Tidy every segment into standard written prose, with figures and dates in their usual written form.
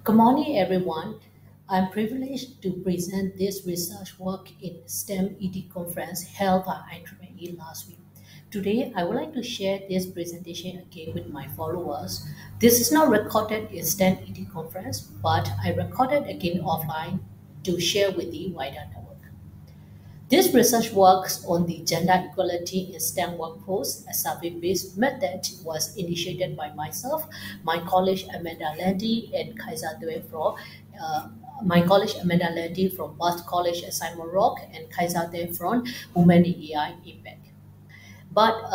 Good morning, everyone. I'm privileged to present this research work in STEM ED conference held by IEEE last week. Today, I would like to share this presentation again with my followers. This is not recorded in STEM ED conference, but I recorded again offline to share with the wider network. This research works on the gender equality in STEM workforce. A survey-based method was initiated by myself, my colleague Amanda Landy, and Kaiser Due from my colleague Amanda Landy from Bath College at Simon Rock, and Kaiser Due from Women in AI Impact. But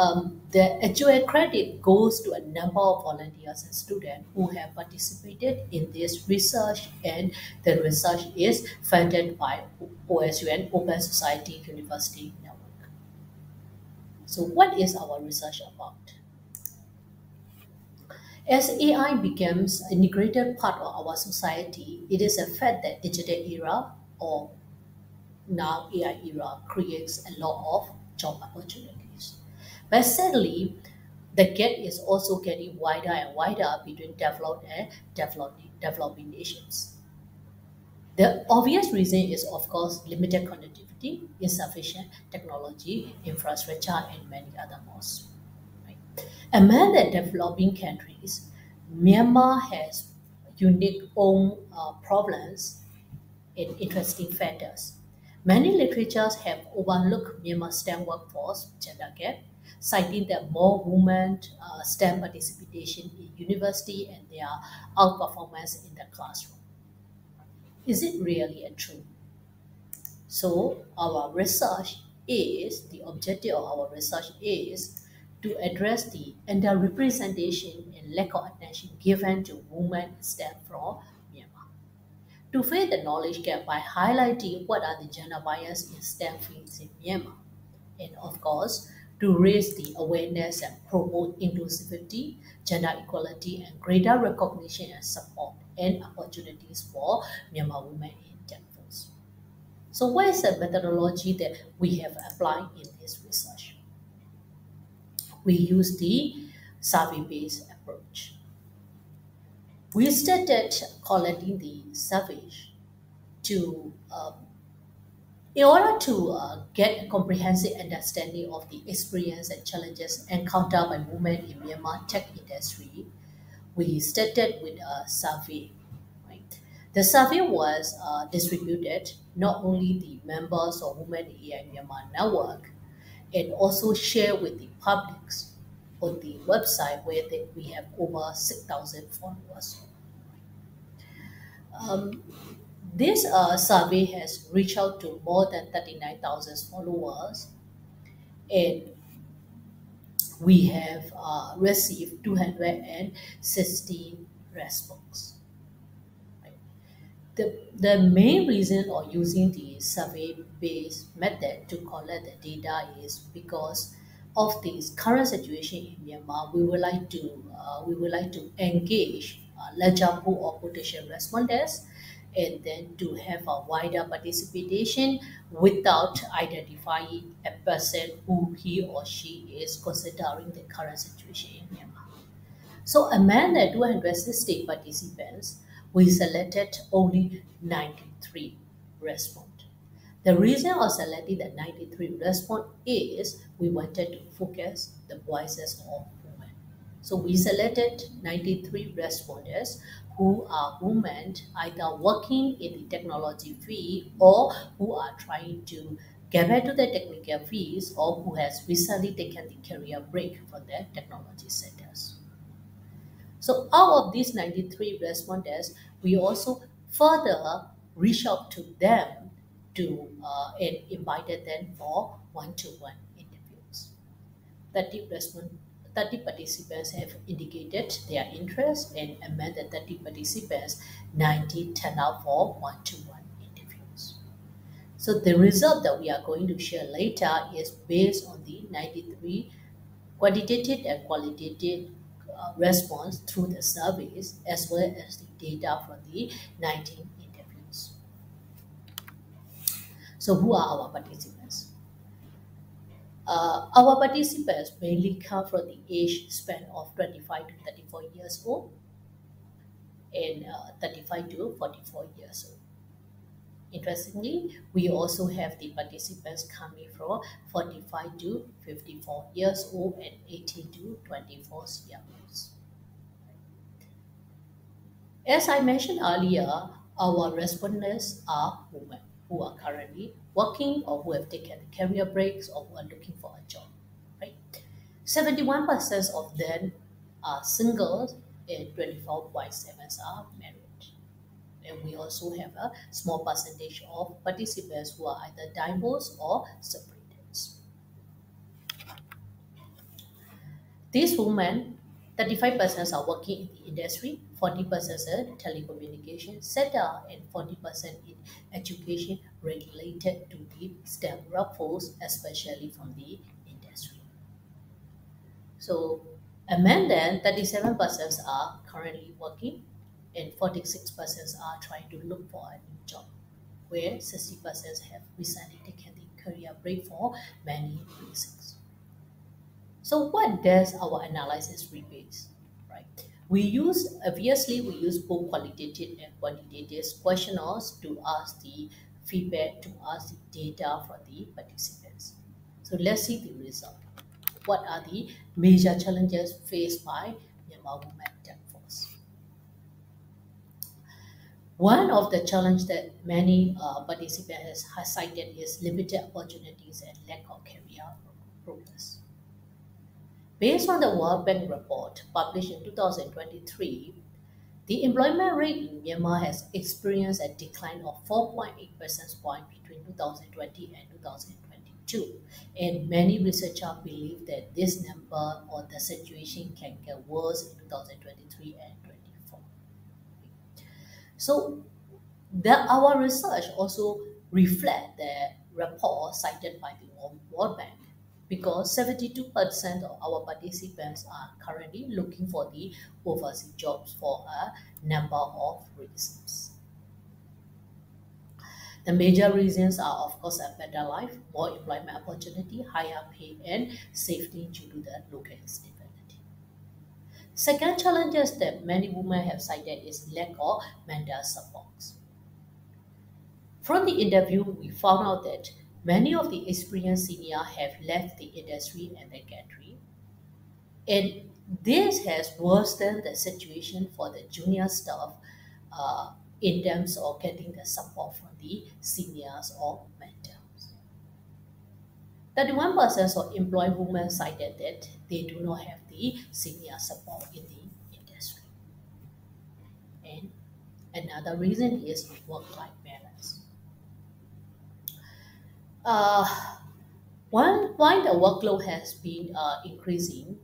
the actual credit goes to a number of volunteers and students who have participated in this research, and the research is funded by OSUN Open Society University Network. So what is our research about? As AI becomes an integrated part of our society, it is a fact that digital era, or now AI era, creates a lot of job opportunities. But sadly, the gap is also getting wider and wider between developed and developing nations. The obvious reason is, of course, limited connectivity, insufficient technology, infrastructure, and many other more. Right? Among the developing countries, Myanmar has unique own problems and interesting factors. Many literatures have overlooked Myanmar's STEM workforce gender gap, citing that more women STEM participation in university and their outperformance in the classroom. Is it really a true? So the objective of our research is to address the underrepresentation and lack of attention given to women in STEM from Myanmar. To fill the knowledge gap by highlighting what are the gender bias in STEM fields in Myanmar, and of course, to raise the awareness and promote inclusivity, gender equality, and greater recognition and support and opportunities for Myanmar women in STEM fields. So what is the methodology that we have applied in this research? We use the survey-based approach. We started collecting the surveys to in order to get a comprehensive understanding of the experience and challenges encountered by women in Myanmar tech industry, we started with a survey. Right? The survey was distributed not only the members of Women in AI Myanmar network, and also shared with the publics on the website where we have over 6,000 followers. This survey has reached out to more than 39,000 followers, and we have received 216 responses. Right? The main reason of using the survey-based method to collect the data is because of the current situation in Myanmar. We would like to engage a larger pool of potential respondents, and then to have a wider participation without identifying a person who he or she is considering the current situation in Myanmar. So among the 260 participants, we selected only 93 respondents. The reason of selecting the 93 respondents is we wanted to focus the voices of women. So we selected 93 respondents who are women either working in the technology field or who are trying to get back to the technical fields, or who has recently taken the career break from the technology sectors. So out of these 93 respondents, we also further reached out to them and invited them for one-to-one interviews. 30 participants have indicated their interest, and among the 30 participants, 90 turned out for one-to-one interviews. So the result that we are going to share later is based on the 93 quantitative and qualitative response through the surveys, as well as the data from the 19 interviews. So who are our participants? Our participants mainly come from the age span of 25 to 34 years old. and 35 to 44 years old. Interestingly, we also have the participants coming from 45 to 54 years old and 18 to 24 years old. As I mentioned earlier, our respondents are women who are currently working or who have taken career breaks or who are looking for a job. Right? 71% of them are single and 24.7% are married. And we also have a small percentage of participants who are either divorced or separated. These women, 35% are working in the industry, 40% in telecommunication sector, and 40% in education related to the STEM workforce, especially from the industry. So among them, 37% are currently working and 46% are trying to look for a new job, where 60% have recently taken the career break for many reasons. So what does our analysis reveal? Right? We use both qualitative and quantitative questionnaires to ask the feedback, to ask the data from the participants. So let's see the result. What are the major challenges faced by Myanmar women workforce? One of the challenges that many participants has cited is limited opportunities and lack of career progress. Based on the World Bank report published in 2023, the employment rate in Myanmar has experienced a decline of 4.8 percentage point between 2020 and 2022. And many researchers believe that this number or the situation can get worse in 2023 and 2024. So our research also reflect the report cited by the World Bank, because 72% of our participants are currently looking for the overseas jobs for a number of reasons. The major reasons are, of course, a better life, more employment opportunity, higher pay, and safety due to the local stability. Second challenges that many women have cited is lack of mental support. From the interview, we found out that many of the experienced seniors have left the industry and the country, and this has worsened the situation for the junior staff in terms of getting the support from the seniors or mentors. 31% of employed women cited that they do not have the senior support in the industry. And another reason is work-life balance. While the workload has been increasing,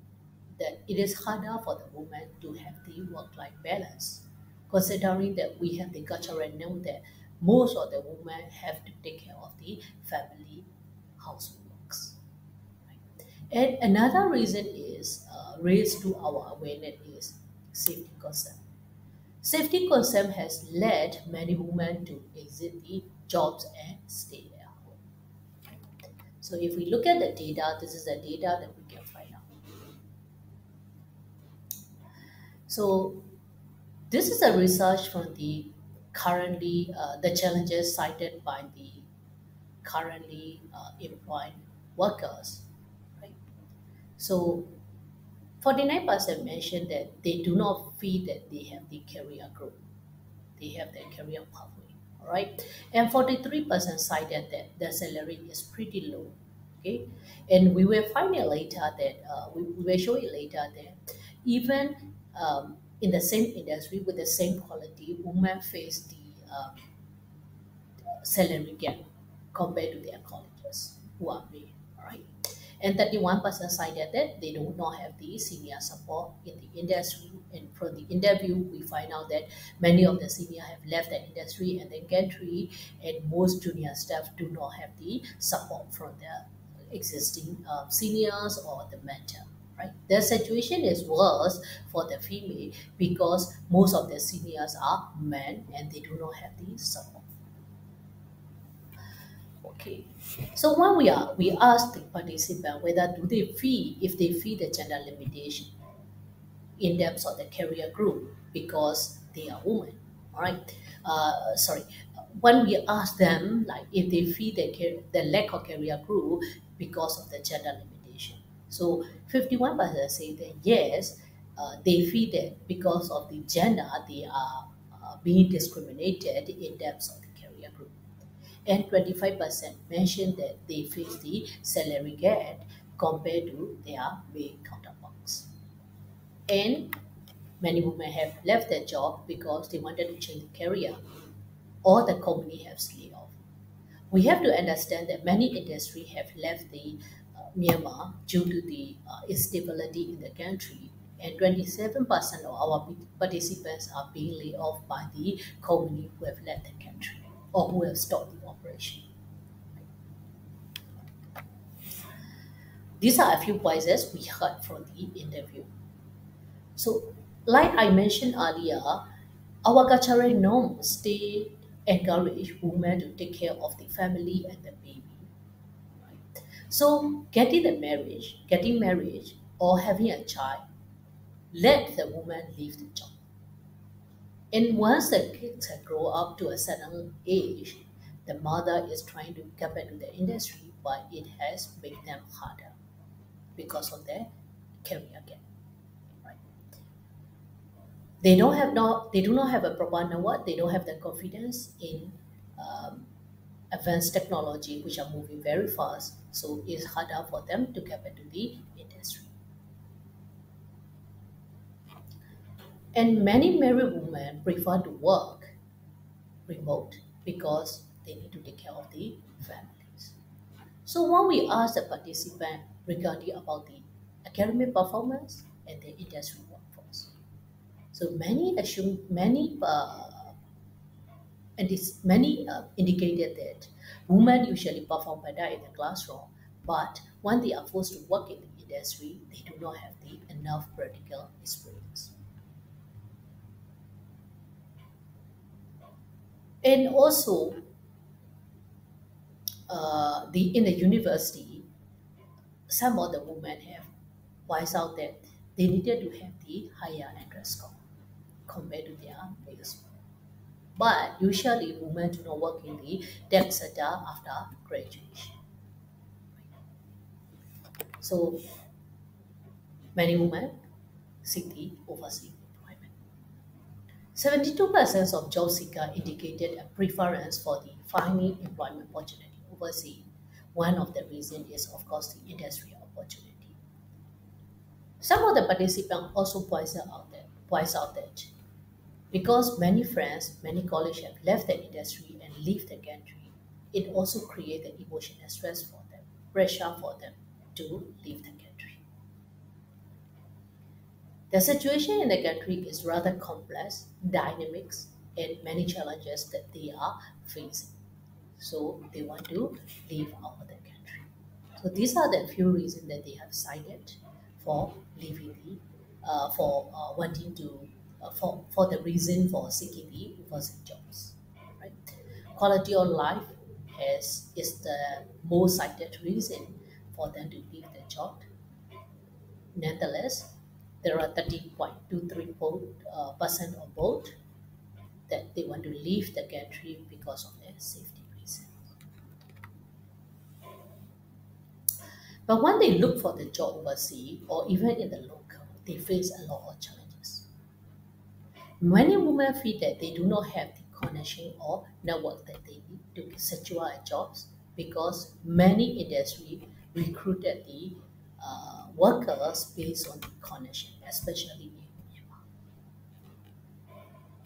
that it is harder for the women to have the work-life balance, considering that we have the cultural norm that most of the women have to take care of the family houseworks. Right? And another reason is raised to our awareness is safety concern. Safety concern has led many women to exit the jobs and stay at home. So if we look at the data, this is the data that we can find out. So this is a research from the currently the challenges cited by the currently employed workers. Right? So 49% mentioned that they do not feel that they have the career growth. They have their career pathway. All right. And 43% cited that the salary is pretty low. Okay. And we will find it later that we will show it later that even in the same industry with the same quality, women face the salary gap compared to their colleagues who are male. All right. And 31% cited that they do not have the senior support in the industry. And from the interview, we find out that many of the seniors have left the industry and the country, and most junior staff do not have the support from their existing seniors or the mentor. Right? The situation is worse for the female because most of the seniors are men and they do not have the support. Okay, so when we ask the participant whether do they feel if they feel the gender limitation in terms of the career group because they are women. All right. Sorry. When we ask them, like, if they feel their lack of career grew because of the gender limitation, so 51% say that yes, they feel that because of the gender they are being discriminated in terms of the career group, and 25% mentioned that they face the salary gap compared to their male counterparts. And many women have left their job because they wanted to change the career or the company has laid off. We have to understand that many industries have left the Myanmar due to the instability in the country, and 27% of our participants are being laid off by the company who have left the country or who have stopped the operation. These are a few voices we heard from the interview. So, like I mentioned earlier, our cultural norms still encourage women to take care of the family and the baby. Right? So, getting married, or having a child, let the woman leave the job. And once the kids have grown up to a certain age, the mother is trying to get back to the industry, but it has made them harder because of their career gap. Right? They do not have a proper network. They don't have the confidence in um, advanced technology, which are moving very fast. So it's harder for them to get into the industry. And many married women prefer to work remote because they need to take care of the families. So when we ask the participant regarding about the academic performance and the industry workforce, so many indicated that women usually perform better in the classroom, but when they are forced to work in the industry, they do not have the enough practical experience. And also, the in the university, some of the women have voiced out that they needed to have the higher entrance score compared to their males. But usually, women do not work in the tech sector after graduation. So many women seek the overseas employment. 72% of job seekers indicated a preference for the finding employment opportunity overseas. One of the reasons is, of course, the industry opportunity. Some of the participants also points out that because many friends, many colleagues have left the industry and leave the country, it also created emotional stress for them, pressure for them to leave the country. The situation in the country is rather complex, dynamic, and many challenges that they are facing. So they want to leave out of the country. So these are the few reasons that they have cited for leaving for wanting to, for the reason for seeking the overseas jobs. Right? Quality of life is the most cited reason for them to leave the job. Nonetheless, there are 30.23% of both that they want to leave the country because of their safety reasons. But when they look for the job overseas or even in the local, they face a lot of challenges. Many women feel that they do not have the connection or network that they need to secure a jobs because many industries recruited the workers based on the connection, especially in Myanmar.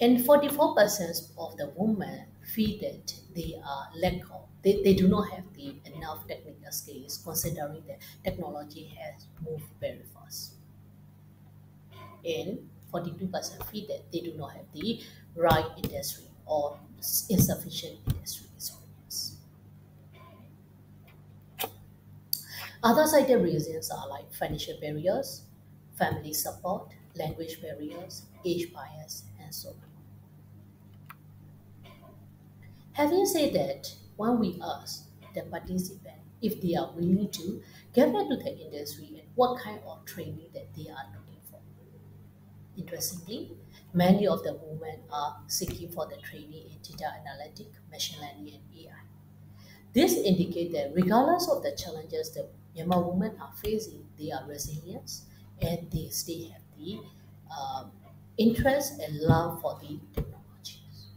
And 44% of the women feel that they do not have the enough technical skills considering that technology has moved very fast. And 42% feel that they do not have the right industry or insufficient industry experience. Other cited reasons are like financial barriers, family support, language barriers, age bias, and so on. Having said that, when we ask the participant if they are willing to get back to the industry and what kind of training that they are looking for, Interestingly, many of the women are seeking for the training in data analytics, machine learning, and AI. This indicates that regardless of the challenges that Myanmar women are facing, they are resilient and they still have the um, interest and love for the technologies.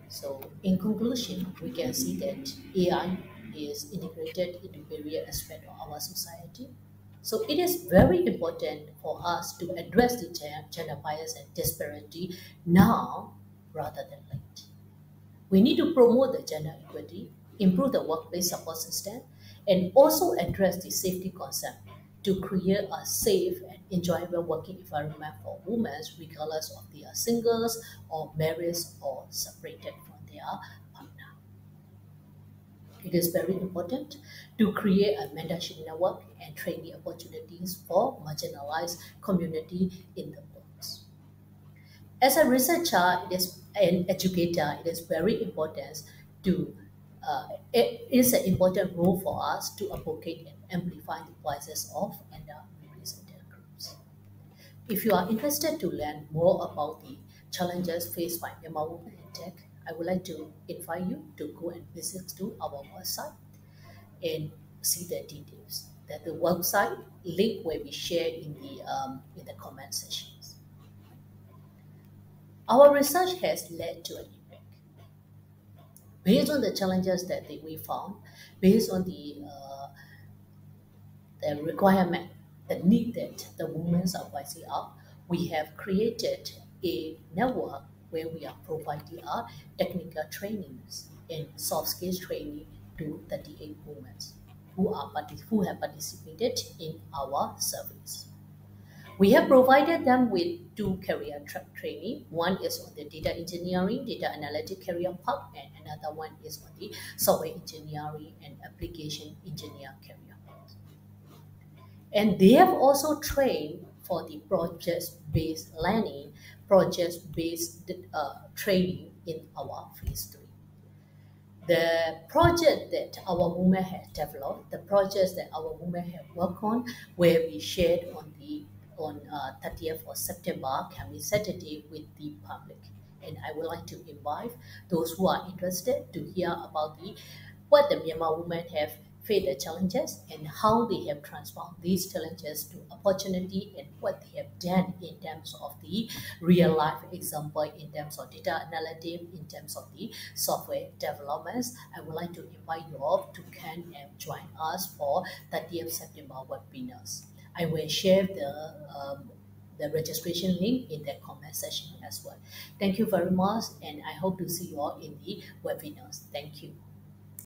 So, in conclusion, we can see that AI is integrated into various aspects of our society. So, it is very important for us to address the gender bias and disparity now rather than late. We need to promote the gender equity, improve the workplace support system, and also address the safety concept to create a safe and enjoyable working environment for women regardless of they are singles or married or separated from their partner. It is very important to create a mentorship network and training opportunities for marginalized community in the workplace. As a researcher, it is an educator, it is very important to it is an important role for us to advocate and amplify the voices of underrepresented groups. If you are interested to learn more about the challenges faced by Myanmar women in tech, I would like to invite you to go and visit to our website and see the details. That the website link will be shared in the comment sections. Our research has led to an impact. Based on the challenges that we found, based on the requirement, the need that the women are voicing out, we have created a network where we are providing our technical trainings and soft skills training to 38 women who have participated in our surveys. We have provided them with two career training. One is on the data engineering, data analytic career path, and another one is on the software engineering and application engineer career path. And they have also trained for the project-based learning, project-based training in our phase 3. The project that our women have developed, the projects that our women have worked on, will be shared on 30th of September, coming Saturday, with the public. And I would like to invite those who are interested to hear about what the Myanmar women have faced the challenges and how they have transformed these challenges to opportunity and what they have done in terms of the real life example, in terms of data analytics, in terms of the software developments. I would like to invite you all to come and join us for 30th September webinars. I will share the registration link in the comment section as well. Thank you very much, and I hope to see you all in the webinars. Thank you.